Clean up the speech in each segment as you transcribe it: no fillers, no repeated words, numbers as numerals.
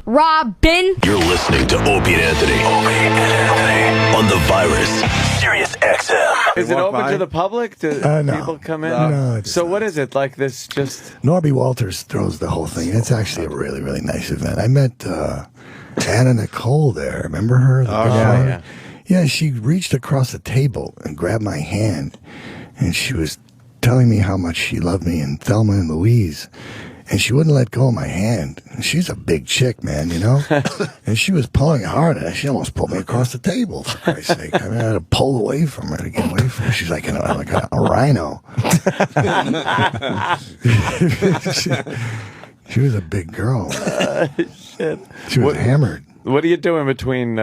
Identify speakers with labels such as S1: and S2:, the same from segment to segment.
S1: Robin.
S2: You're listening to Opie and Anthony. Opie and Anthony. On the virus. Sirius-XM.
S3: Is it open to the public? Do
S4: No.
S3: people come in?
S4: No.
S3: So what is it? Like this just...
S4: Norby Walters throws the whole thing. It's actually a really, really nice event. I met Anna Nicole there. Remember her?
S3: Yeah.
S4: Yeah, she reached across the table and grabbed my hand, and she was telling me how much she loved me and Thelma and Louise, and she wouldn't let go of my hand. And she's a big chick, man, you know? And she was pulling hard, and she almost pulled me across the table, for Christ's sake. I mean, I had to pull away from her to get away from her. She's like a rhino. She was a big girl.
S3: Shit.
S4: She was hammered.
S3: What do you do in between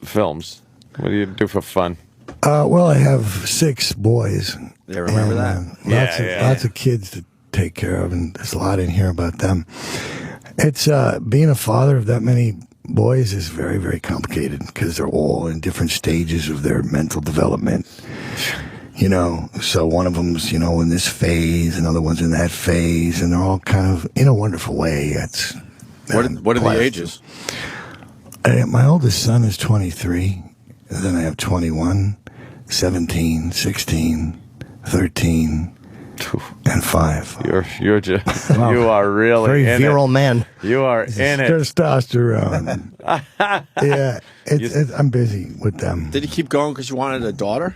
S3: films? What do you do for fun?
S4: Well, I have 6 boys.
S5: Yeah, remember that.
S4: Lots of kids to take care of, and there's a lot in here about them. It's being a father of that many boys is very, very complicated because they're all in different stages of their mental development. You know, so one of them's, you know, in this phase, another one's in that phase, and they're all kind of in a wonderful way.
S5: What are the ages?
S4: My oldest son is 23. Then I have 21, 17, 16, 13, and 5.
S3: You're just you are really
S6: very
S3: in
S6: virile
S3: it.
S6: man.
S3: You are in it.
S4: Testosterone. Yeah, I'm busy with them.
S5: Did you keep going because you wanted a daughter?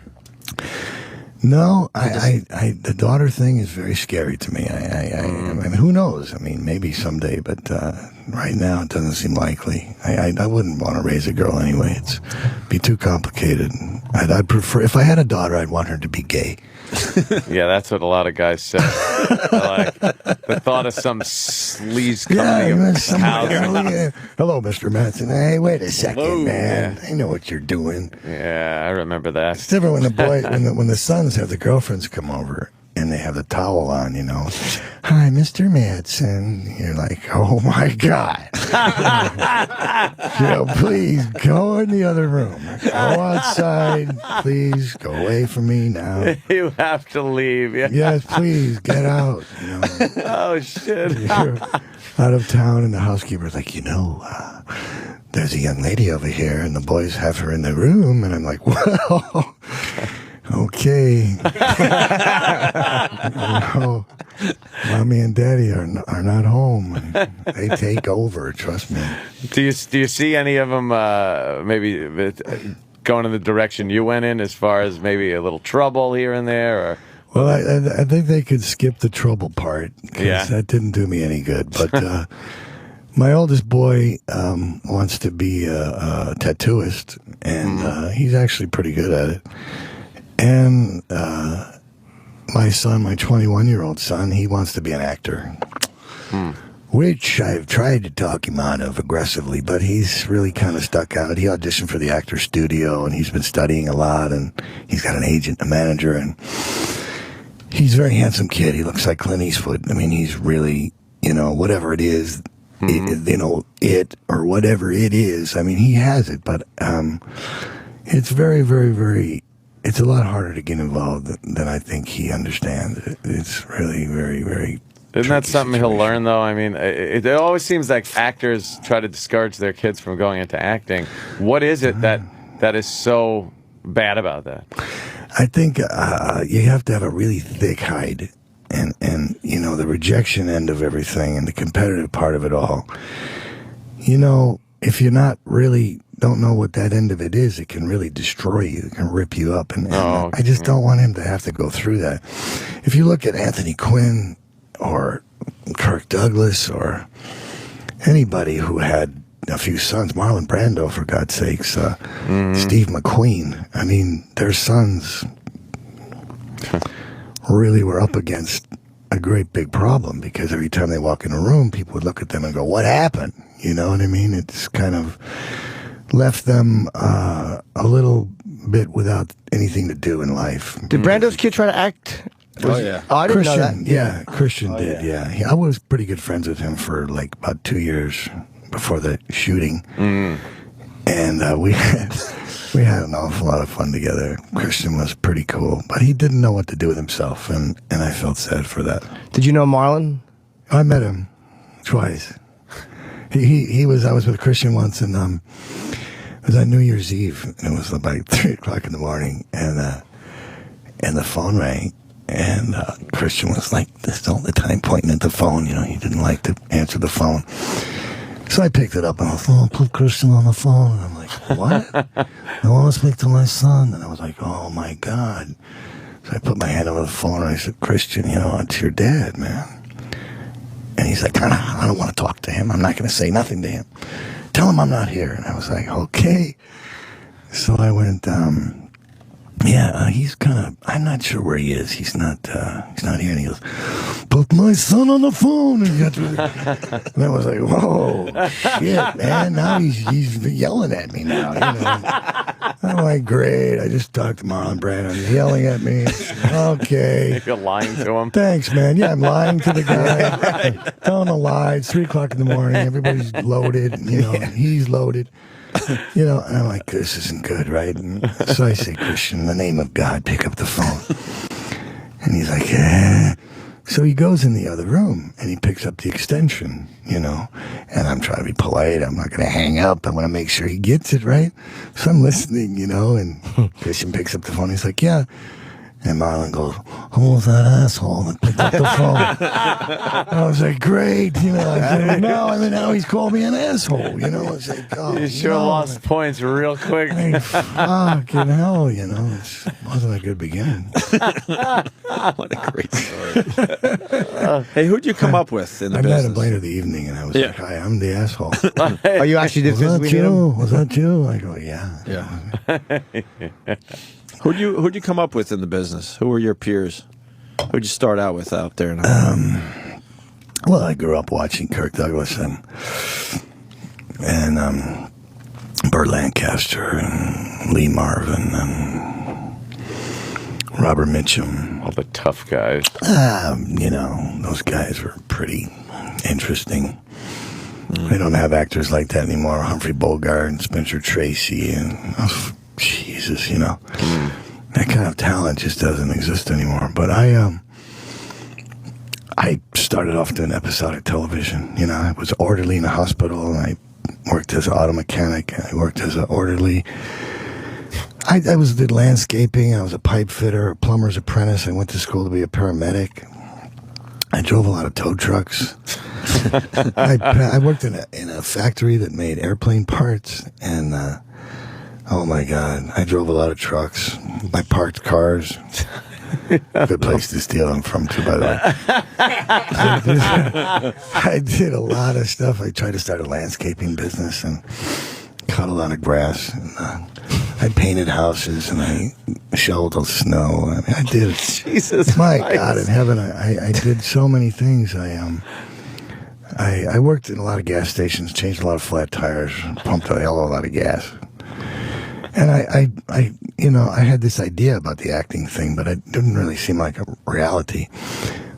S4: No, the daughter thing is very scary to me. I mean, who knows? I mean, maybe someday, but right now it doesn't seem likely. I wouldn't want to raise a girl anyway. It'd be too complicated. I'd prefer, if I had a daughter, I'd want her to be gay.
S3: Yeah, that's what a lot of guys say. Like the thought of some sleaze coming in the house.
S4: Hello, Mr. Madsen. Hey, wait a second,
S3: Hello.
S4: man.
S3: Yeah.
S4: I know what you're doing.
S3: Yeah, I remember that.
S4: It's different when the boy, when the sons have the girlfriends come over and they have the towel on, you know. Hi, Mr. Madsen. You're like, oh my God. You know, please go in the other room. Go outside. Please go away from me now.
S3: You have to leave. Yeah.
S4: Yes, please get out. You know.
S3: Oh shit.
S4: You're out of town, and the housekeeper's like, you know, there's a young lady over here, and the boys have her in the room, and I'm like, well, okay. You know, Mommy and Daddy are not home, and they take over. Trust me.
S3: Do you see any of them maybe going in the direction you went in, as far as maybe a little trouble here and there, or?
S4: Well, I think they could skip the trouble part, because that didn't do me any good. But my oldest boy wants to be a tattooist, and he's actually pretty good at it. And my son, my 21-year-old son, he wants to be an actor, which I've tried to talk him out of aggressively, but he's really kind of stuck out. He auditioned for the Actors Studio, and he's been studying a lot, and he's got an agent, a manager, and he's a very handsome kid. He looks like Clint Eastwood. I mean, he's really, you know, whatever it is, it or whatever it is. I mean, he has it, but it's very, very, very, it's a lot harder to get involved than I think he understands. It's really very, very.
S3: Isn't that something he'll learn, though? I mean, it always seems like actors try to discourage their kids from going into acting. What is it that is so bad about that?
S4: I think you have to have a really thick hide, and you know, the rejection end of everything and the competitive part of it all. You know, if you're not really don't know what that end of it is, it can really destroy you. It can rip you up, and I just don't want him to have to go through that. If you look at Anthony Quinn or Kirk Douglas or anybody who had a few sons, Marlon Brando, for God's sakes, Steve McQueen. I mean, their sons really were up against a great big problem, because every time they walk in a room, people would look at them and go, what happened? You know what I mean? It's kind of left them a little bit without anything to do in life.
S6: Did Brando's kid try to act?
S5: Oh, yeah.
S6: Oh, I didn't know
S4: Christian,
S6: that.
S4: yeah, Christian did, yeah. I was pretty good friends with him for like about 2 years before the shooting, and we had an awful lot of fun together. Christian was pretty cool, but he didn't know what to do with himself, and I felt sad for that.
S6: Did you know Marlon?
S4: I met him twice. He was. I was with Christian once, and it was on New Year's Eve, and it was about 3:00 in the morning, and the phone rang, and Christian was like this all the time, pointing at the phone. You know, he didn't like to answer the phone. So I picked it up and I was, put Christian on the phone. And I'm like, what? I want to speak to my son. And I was like, oh my God. So I put my hand over the phone and I said, Christian, you know, it's your dad, man. And he's like, I don't want to talk to him. I'm not going to say nothing to him. Tell him I'm not here. And I was like, okay. So I went, he's kind of, I'm not sure where he is. He's not here. And he goes, put my son on the phone. And I was like, whoa, shit, man. Now he's yelling at me now. You know? I'm like, great. I just talked to Marlon Brando. He's yelling at me. Okay.
S3: You're lying to him.
S4: Thanks, man. Yeah, I'm lying to the guy. Right. Telling a lie. It's 3:00 in the morning. Everybody's loaded. You know, he's loaded. You know, and I'm like, this isn't good, right? And so I say, Christian, in the name of God, pick up the phone. And he's like, yeah. So he goes in the other room and he picks up the extension, you know, and I'm trying to be polite. I'm not going to hang up. I want to make sure he gets it, right? So I'm listening, you know, and Christian picks up the phone. He's like, yeah. And Marlon goes, who was that asshole that picked up the phone? I was like, great. You know, I said, no, I mean, now he's called me an asshole. You know, it's like, oh,
S3: you sure lost points real quick.
S4: I mean, fucking hell, you know, it wasn't a good beginning.
S5: What a great story. Hey, who'd you come up with in the
S4: I
S5: business?
S4: met him later the evening, and I was like, hi, I'm the asshole.
S6: Oh, you actually did
S4: Was
S6: physically
S4: that
S6: meet him?
S4: you? Was that you? I go, yeah.
S5: Yeah. Who'd you come up with in the business? Who were your peers? Who'd you start out with out there?
S4: Well, I grew up watching Kirk Douglas and Burt Lancaster and Lee Marvin and Robert Mitchum.
S3: All the tough guys.
S4: You know, those guys were pretty interesting. They don't have actors like that anymore. Humphrey Bogart and Spencer Tracy and Jesus, you know, that kind of talent just doesn't exist anymore. But I started off doing episodic television. You know, I was orderly in a hospital, and I worked as an auto mechanic. I worked as an orderly. I did landscaping. I was a pipe fitter, a plumber's apprentice. I went to school to be a paramedic. I drove a lot of tow trucks. I worked in a factory that made airplane parts, and oh my God, I drove a lot of trucks. I parked cars. Good place to steal them from, too, by the way. I did a lot of stuff. I tried to start a landscaping business and cut a lot of grass. And, I painted houses and I shoveled the snow. I mean, I did.
S3: Jesus
S4: My
S3: Christ.
S4: God in heaven, I did so many things. I worked in a lot of gas stations, changed a lot of flat tires, pumped a hell of a lot of gas. And I had this idea about the acting thing, but it didn't really seem like a reality.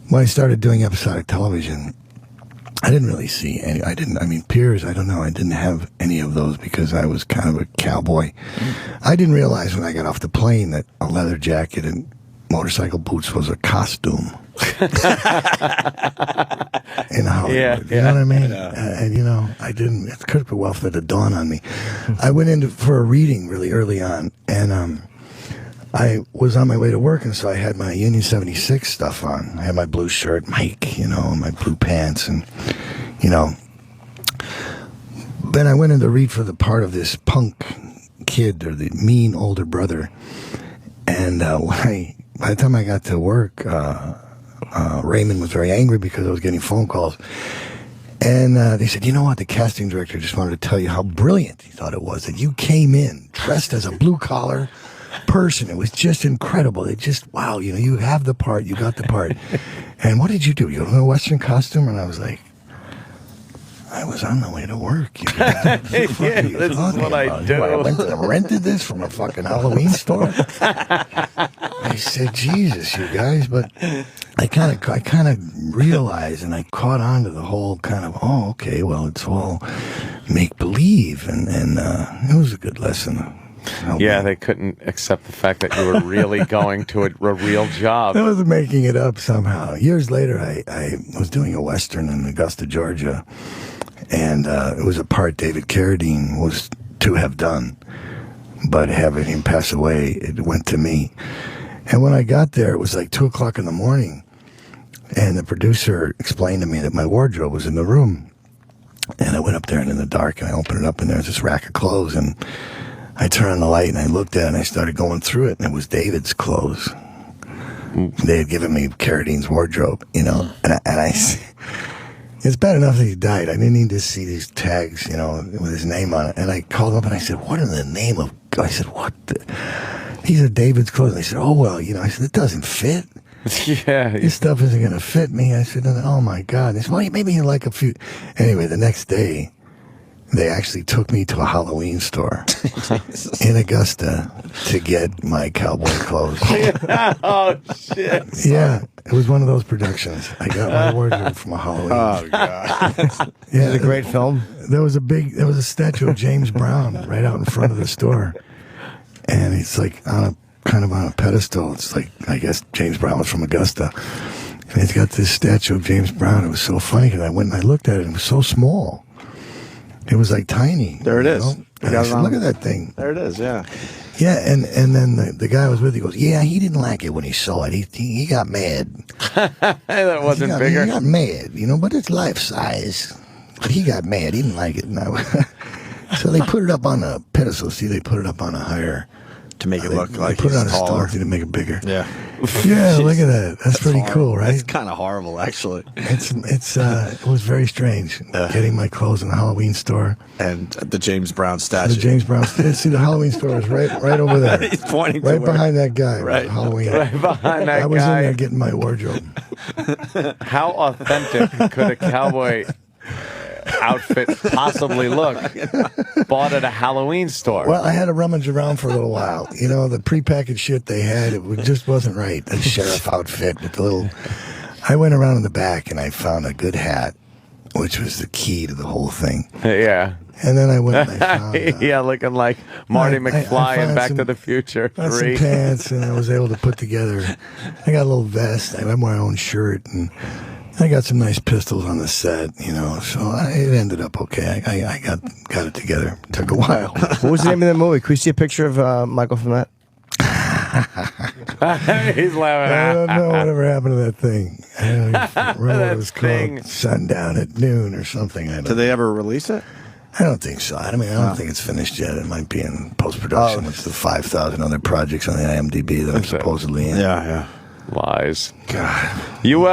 S4: When I started doing episodic television, I didn't really see any. Peers, I don't know. I didn't have any of those because I was kind of a cowboy. I didn't realize when I got off the plane that a leather jacket and motorcycle boots was a costume. In Hollywood, you know what I mean? And you know, I didn't. It could have been well for the dawn on me. I went for a reading really early on, and I was on my way to work, and so I had my Union 76 stuff on. I had my blue shirt, Mike, you know, and my blue pants, and you know. Then I went in to read for the part of this punk kid or the mean older brother, and by the time I got to work. Raymond was very angry because I was getting phone calls. And they said, you know what? The casting director just wanted to tell you how brilliant he thought it was that you came in dressed as a blue-collar person. It was just incredible. It just, wow, you know, you have the part. You got the part. And what did you do? You go in a Western costume? And I was like, I was on the way to work. You know?
S3: This is what I do.
S4: I went and rented this from a fucking Halloween store. I said, Jesus, you guys. But I kind of realized, and I caught on to the whole kind of, oh, okay, well, it's all make believe, and it was a good lesson.
S3: Yeah, they couldn't accept the fact that you were really going to a real job.
S4: I was making it up somehow. Years later, I was doing a Western in Augusta, Georgia, And it was a part David Carradine was to have done, but having him pass away, it went to me. And when I got there, it was like 2 o'clock in the morning, and the producer explained to me that my wardrobe was in the room. And I went up there, and in the dark, and I opened it up, and there was this rack of clothes, and I turned on the light, and I looked at it, and I started going through it, and it was David's clothes. They had given me Carradine's wardrobe, you know, and I it's bad enough that he died. I didn't need to see these tags, you know, with his name on it. And I called up and I said, what in the name of God? I said, what? These are David's clothes. And they said, oh, well, you know, I said, it doesn't fit.
S3: Yeah.
S4: This stuff isn't going to fit me. I said, oh, my God. They said, well, maybe you like a few. Anyway, the next day, they actually took me to a Halloween store in Augusta to get my cowboy clothes.
S3: Oh, shit.
S4: Yeah, it was one of those productions. I got my wardrobe from a Halloween.
S5: Oh, God.
S4: Yeah,
S6: It's a great film.
S4: There was a statue of James Brown right out in front of the store, and it's like kind of on a pedestal. It's like, I guess James Brown was from Augusta, and it's got this statue of James Brown. It was so funny because I went and I looked at it, and it was so small. It was like tiny.
S5: There it is.
S4: And I said, look at that thing.
S5: There it is, yeah.
S4: Yeah, and then the guy I was with, he goes, yeah, he didn't like it when he saw it. He got mad.
S3: That wasn't bigger.
S4: He got mad, you know, but it's life size. But he got mad. He didn't like it. So they put it up on a pedestal. See, they put it up on a higher.
S5: To make it look like
S4: they put it on
S5: he's
S4: a
S5: taller.
S4: star to make it bigger.
S5: Yeah.
S4: Yeah, look at that. That's pretty cool, right?
S5: It's kind of horrible, actually.
S4: It was very strange getting my clothes in the Halloween store.
S5: And the James Brown statue.
S4: The James Brown. See, the Halloween store is right over there.
S5: He's pointing
S4: right
S5: to
S4: behind that guy.
S5: Right.
S4: Halloween.
S3: Right behind that
S4: I was
S3: guy.
S4: in there getting my wardrobe.
S3: How authentic could a cowboy outfit possibly look bought at a Halloween store?
S4: Well, I had to rummage around for a little while. You know, the prepackaged shit they had, just wasn't right. The sheriff outfit with the little... I went around in the back and I found a good hat, which was the key to the whole thing.
S3: Yeah.
S4: And then I went and I found...
S3: Yeah, looking like Marty
S4: I
S3: McFly in
S4: found
S3: Back
S4: some-
S3: to the Future
S4: got
S3: 3.
S4: some pants, and I was able to put together... I got a little vest. I had my own shirt, and I got some nice pistols on the set, you know. So it ended up okay. I got it together. It took a while.
S6: What was the name of that movie? Could we see a picture of Michael from that?
S3: He's laughing.
S4: I don't know whatever happened to that thing. I don't even remember what it was
S3: thing.
S4: called. Sundown at noon or something. I don't
S5: Did they ever release it?
S4: I don't think so. I mean, I don't think it's finished yet. It might be in post-production, which is the 5,000 other projects on the IMDb that I'm supposedly in.
S5: Yeah.
S3: Lies.
S4: God.
S3: You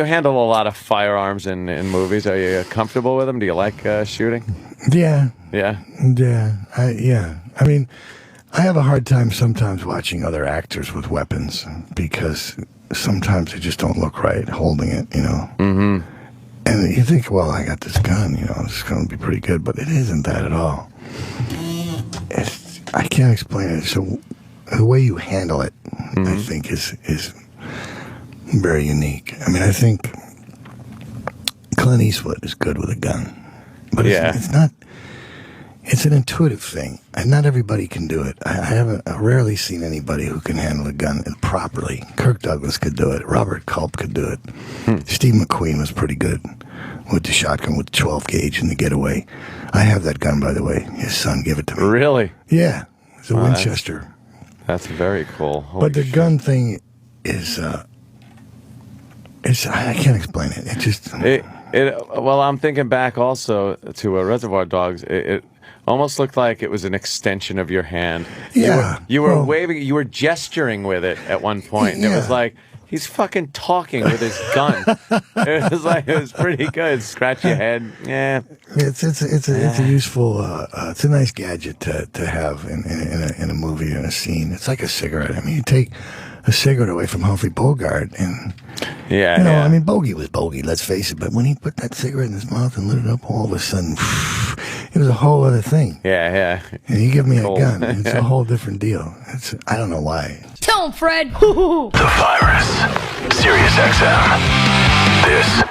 S3: handle a lot of firearms in movies. Are you comfortable with them? Do you like shooting?
S4: Yeah.
S3: Yeah.
S4: Yeah. I mean, I have a hard time sometimes watching other actors with weapons because sometimes they just don't look right holding it, you know. Mm-hmm. And you think, well, I got this gun, you know, it's going to be pretty good, but it isn't that at all. I can't explain it. So the way you handle it, I think, is very unique. I mean, I think Clint Eastwood is good with a gun, but it's not. It's an intuitive thing, and not everybody can do it. I've rarely seen anybody who can handle a gun properly. Kirk Douglas could do it. Robert Culp could do it. Steve McQueen was pretty good with the shotgun with the 12 gauge and the getaway. I have that gun, by the way. His son gave it to me.
S3: Really?
S4: Yeah, it's a Winchester.
S3: That's very cool. Holy
S4: But the
S3: shit.
S4: gun thing is, I can't explain it. It just...
S3: Well, I'm thinking back also to Reservoir Dogs. It almost looked like it was an extension of your hand.
S4: Yeah.
S3: You were waving, you were gesturing with it at one point. And it was like, he's fucking talking with his gun. It was pretty good. Scratch your head. Yeah.
S4: It's a useful, it's a nice gadget to have in a movie or in a scene. It's like a cigarette. I mean, you take a cigarette away from Humphrey Bogart and, I mean, Bogey was Bogey, let's face it, but when he put that cigarette in his mouth and lit it up, all of a sudden, it was a whole other thing.
S3: Yeah.
S4: And you give me a gun, it's a whole different deal. I don't know why.
S1: Tell him, Fred.
S2: The Virus. Sirius-XM. This